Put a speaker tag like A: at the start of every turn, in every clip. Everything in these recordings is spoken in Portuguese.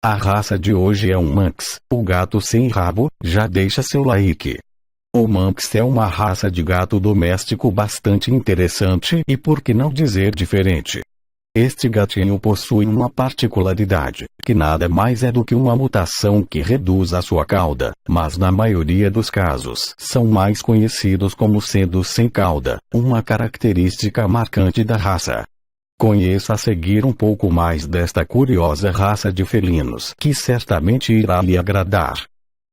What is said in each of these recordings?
A: A raça de hoje é um Manx, o gato sem rabo. Já deixa seu like. O Manx é uma raça de gato doméstico bastante interessante e, por que não dizer, diferente. Este gatinho possui uma particularidade, que nada mais é do que uma mutação que reduz a sua cauda, mas na maioria dos casos são mais conhecidos como sendo sem cauda, uma característica marcante da raça. Conheça a seguir um pouco mais desta curiosa raça de felinos, que certamente irá lhe agradar.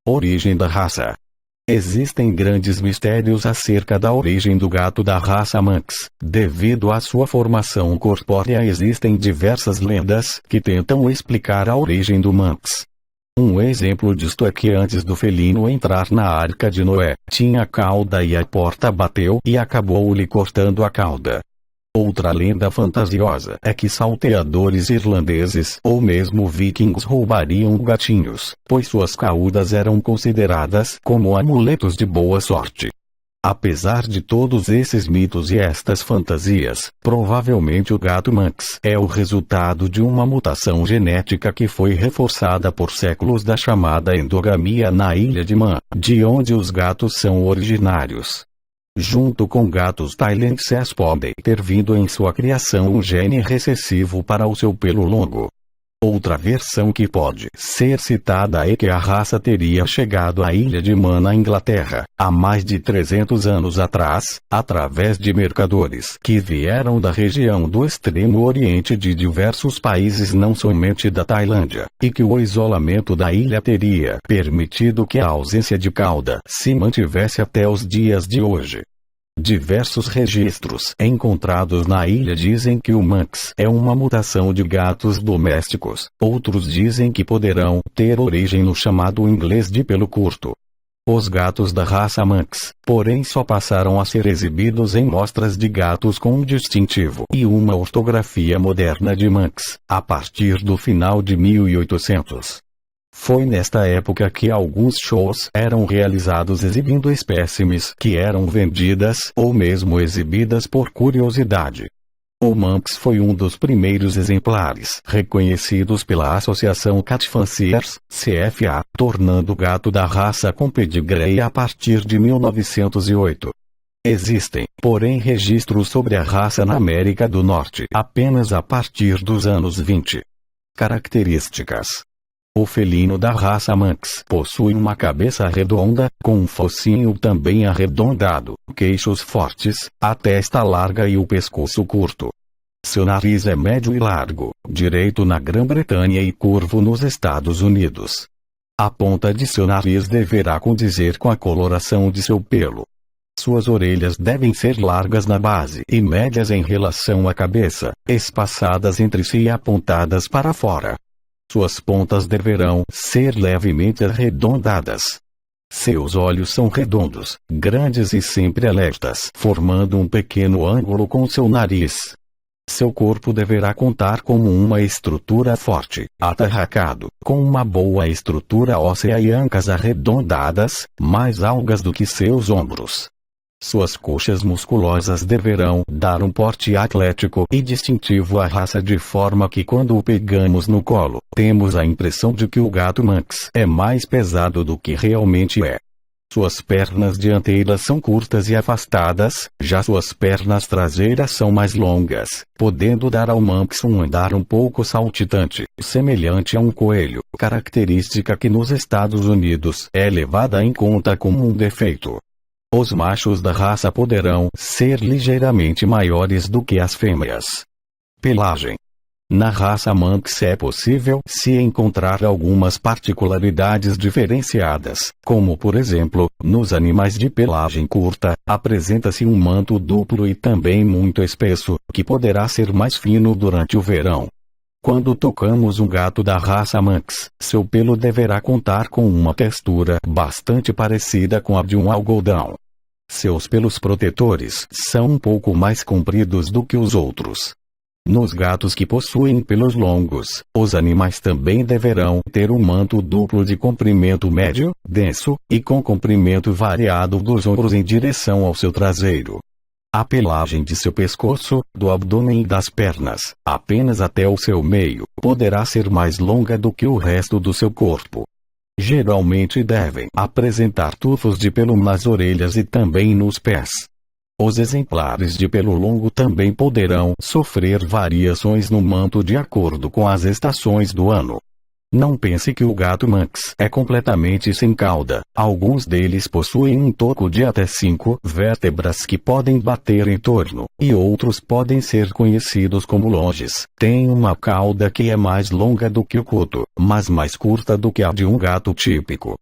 A: Origem da raça. Existem grandes mistérios acerca da origem do gato da raça Manx. Devido à sua formação corpórea, existem diversas lendas que tentam explicar a origem do Manx. Um exemplo disto é que antes do felino entrar na Arca de Noé, tinha cauda e a porta bateu e acabou lhe cortando a cauda. Outra lenda fantasiosa é que salteadores irlandeses ou mesmo vikings roubariam gatinhos, pois suas caudas eram consideradas como amuletos de boa sorte. Apesar de todos esses mitos e estas fantasias, provavelmente o gato Manx é o resultado de uma mutação genética que foi reforçada por séculos da chamada endogamia na ilha de Man, de onde os gatos são originários. Junto com gatos tailandeses podem ter vindo em sua criação um gene recessivo para o seu pelo longo. Outra versão que pode ser citada é que a raça teria chegado à ilha de Man na Inglaterra, há mais de 300 anos atrás, através de mercadores que vieram da região do Extremo Oriente de diversos países, não somente da Tailândia, e que o isolamento da ilha teria permitido que a ausência de cauda se mantivesse até os dias de hoje. Diversos registros encontrados na ilha dizem que o Manx é uma mutação de gatos domésticos. Outros dizem que poderão ter origem no chamado inglês de pelo curto. Os gatos da raça Manx, porém, só passaram a ser exibidos em mostras de gatos com um distintivo e uma ortografia moderna de Manx, a partir do final de 1800. Foi nesta época que alguns shows eram realizados exibindo espécimes que eram vendidas ou mesmo exibidas por curiosidade. O Manx foi um dos primeiros exemplares reconhecidos pela Associação Cat Fanciers, CFA, tornando o gato da raça com pedigree a partir de 1908. Existem, porém, registros sobre a raça na América do Norte apenas a partir dos anos 20. Características. O felino da raça Manx possui uma cabeça redonda, com um focinho também arredondado, queixos fortes, a testa larga e o pescoço curto. Seu nariz é médio e largo, direito na Grã-Bretanha e curvo nos Estados Unidos. A ponta de seu nariz deverá condizer com a coloração de seu pelo. Suas orelhas devem ser largas na base e médias em relação à cabeça, espaçadas entre si e apontadas para fora. Suas pontas deverão ser levemente arredondadas. Seus olhos são redondos, grandes e sempre alertas, formando um pequeno ângulo com seu nariz. Seu corpo deverá contar com uma estrutura forte, atarracado, com uma boa estrutura óssea e ancas arredondadas, mais algas do que seus ombros. Suas coxas musculosas deverão dar um porte atlético e distintivo à raça, de forma que quando o pegamos no colo, temos a impressão de que o gato Manx é mais pesado do que realmente é. Suas pernas dianteiras são curtas e afastadas, já suas pernas traseiras são mais longas, podendo dar ao Manx um andar um pouco saltitante, semelhante a um coelho, característica que nos Estados Unidos é levada em conta como um defeito. Os machos da raça poderão ser ligeiramente maiores do que as fêmeas. Pelagem. Na raça Manx é possível se encontrar algumas particularidades diferenciadas, como por exemplo, nos animais de pelagem curta, apresenta-se um manto duplo e também muito espesso, que poderá ser mais fino durante o verão. Quando tocamos um gato da raça Manx, seu pelo deverá contar com uma textura bastante parecida com a de um algodão. Seus pelos protetores são um pouco mais compridos do que os outros. Nos gatos que possuem pelos longos, os animais também deverão ter um manto duplo de comprimento médio, denso, e com comprimento variado dos ombros em direção ao seu traseiro. A pelagem de seu pescoço, do abdômen e das pernas, apenas até o seu meio, poderá ser mais longa do que o resto do seu corpo. Geralmente devem apresentar tufos de pelo nas orelhas e também nos pés. Os exemplares de pelo longo também poderão sofrer variações no manto de acordo com as estações do ano. Não pense que o gato Manx é completamente sem cauda. Alguns deles possuem um toco de até 5 vértebras que podem bater em torno, e outros podem ser conhecidos como longes. Tem uma cauda que é mais longa do que o coto, mas mais curta do que a de um gato típico.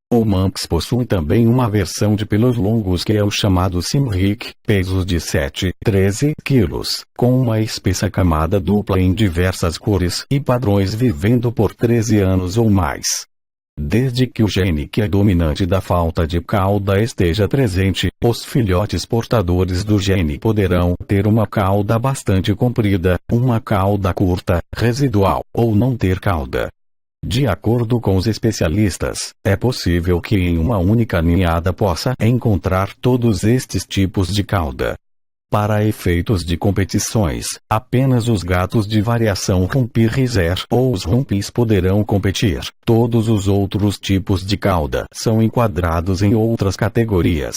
A: O Manx possui também uma versão de pelos longos que é o chamado Simric, pesos de 7-13 quilos, com uma espessa camada dupla em diversas cores e padrões vivendo por 13 anos ou mais. Desde que o gene que é dominante da falta de cauda esteja presente, os filhotes portadores do gene poderão ter uma cauda bastante comprida, uma cauda curta, residual, ou não ter cauda. De acordo com os especialistas, é possível que em uma única ninhada possa encontrar todos estes tipos de cauda. Para efeitos de competições, apenas os gatos de variação Rumpi Riser ou os Rumpis poderão competir. Todos os outros tipos de cauda são enquadrados em outras categorias.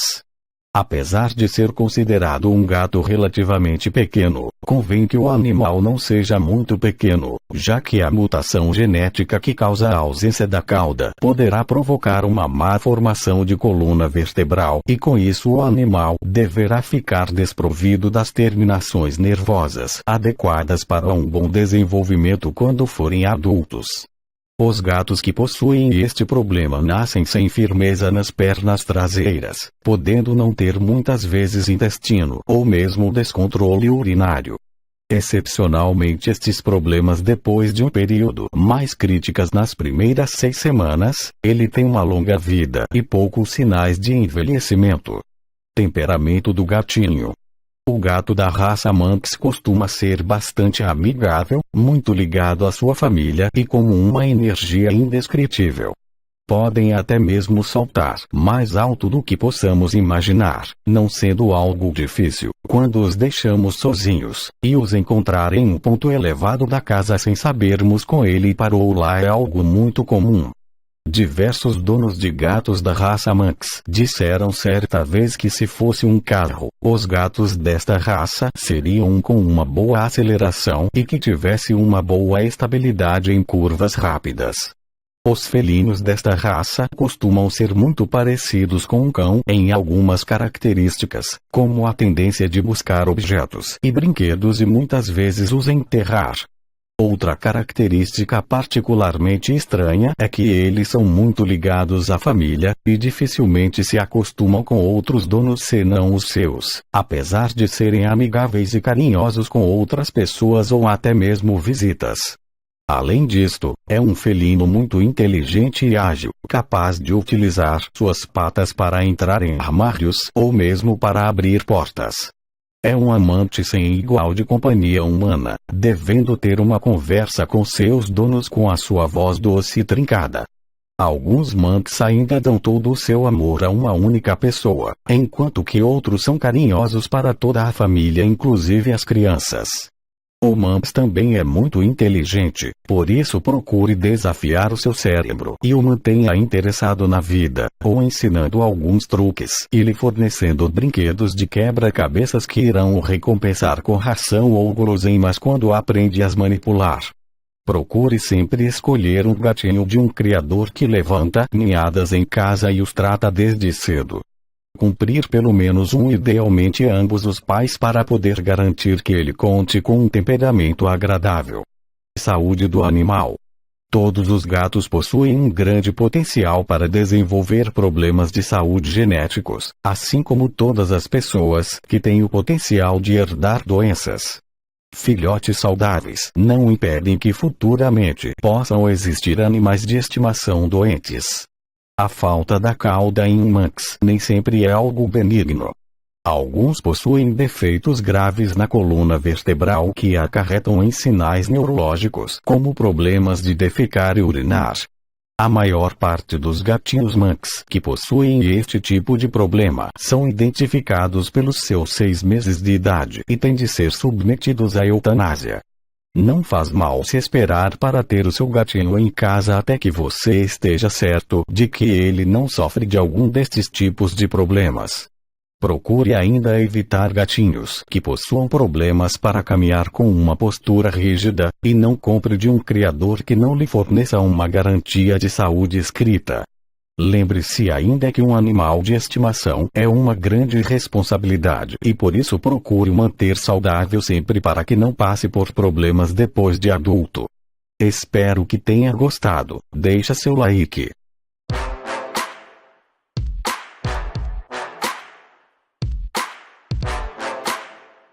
A: Apesar de ser considerado um gato relativamente pequeno, convém que o animal não seja muito pequeno, já que a mutação genética que causa a ausência da cauda poderá provocar uma má formação de coluna vertebral e com isso o animal deverá ficar desprovido das terminações nervosas adequadas para um bom desenvolvimento quando forem adultos. Os gatos que possuem este problema nascem sem firmeza nas pernas traseiras, podendo não ter muitas vezes intestino ou mesmo descontrole urinário. Excepcionalmente estes problemas depois de um período mais críticas nas primeiras 6 semanas, ele tem uma longa vida e poucos sinais de envelhecimento. Temperamento do gatinho. O gato da raça Manx costuma ser bastante amigável, muito ligado à sua família e com uma energia indescritível. Podem até mesmo saltar mais alto do que possamos imaginar, não sendo algo difícil, quando os deixamos sozinhos, e os encontrar em um ponto elevado da casa sem sabermos com ele parou lá é algo muito comum. Diversos donos de gatos da raça Manx disseram certa vez que se fosse um carro, os gatos desta raça seriam com uma boa aceleração e que tivesse uma boa estabilidade em curvas rápidas. Os felinos desta raça costumam ser muito parecidos com um cão em algumas características, como a tendência de buscar objetos e brinquedos e muitas vezes os enterrar. Outra característica particularmente estranha é que eles são muito ligados à família, e dificilmente se acostumam com outros donos senão os seus, apesar de serem amigáveis e carinhosos com outras pessoas ou até mesmo visitas. Além disto, é um felino muito inteligente e ágil, capaz de utilizar suas patas para entrar em armários ou mesmo para abrir portas. É um amante sem igual de companhia humana, devendo ter uma conversa com seus donos com a sua voz doce e trincada. Alguns Manx ainda dão todo o seu amor a uma única pessoa, enquanto que outros são carinhosos para toda a família, inclusive as crianças. O Manx também é muito inteligente, por isso procure desafiar o seu cérebro e o mantenha interessado na vida, ou ensinando alguns truques e lhe fornecendo brinquedos de quebra-cabeças que irão o recompensar com ração ou guloseimas quando aprende a as manipular. Procure sempre escolher um gatinho de um criador que levanta ninhadas em casa e os trata desde cedo. Cumprir pelo menos um, idealmente ambos os pais, para poder garantir que ele conte com um temperamento agradável. Saúde do animal. Todos os gatos possuem um grande potencial para desenvolver problemas de saúde genéticos, assim como todas as pessoas que têm o potencial de herdar doenças. Filhotes saudáveis não impedem que futuramente possam existir animais de estimação doentes. A falta da cauda em um Manx nem sempre é algo benigno. Alguns possuem defeitos graves na coluna vertebral que acarretam em sinais neurológicos, como problemas de defecar e urinar. A maior parte dos gatinhos Manx que possuem este tipo de problema são identificados pelos seus 6 meses de idade e têm de ser submetidos à eutanásia. Não faz mal se esperar para ter o seu gatinho em casa até que você esteja certo de que ele não sofre de algum destes tipos de problemas. Procure ainda evitar gatinhos que possuam problemas para caminhar com uma postura rígida, e não compre de um criador que não lhe forneça uma garantia de saúde escrita. Lembre-se ainda que um animal de estimação é uma grande responsabilidade e por isso procure manter saudável sempre para que não passe por problemas depois de adulto. Espero que tenha gostado. Deixa seu like.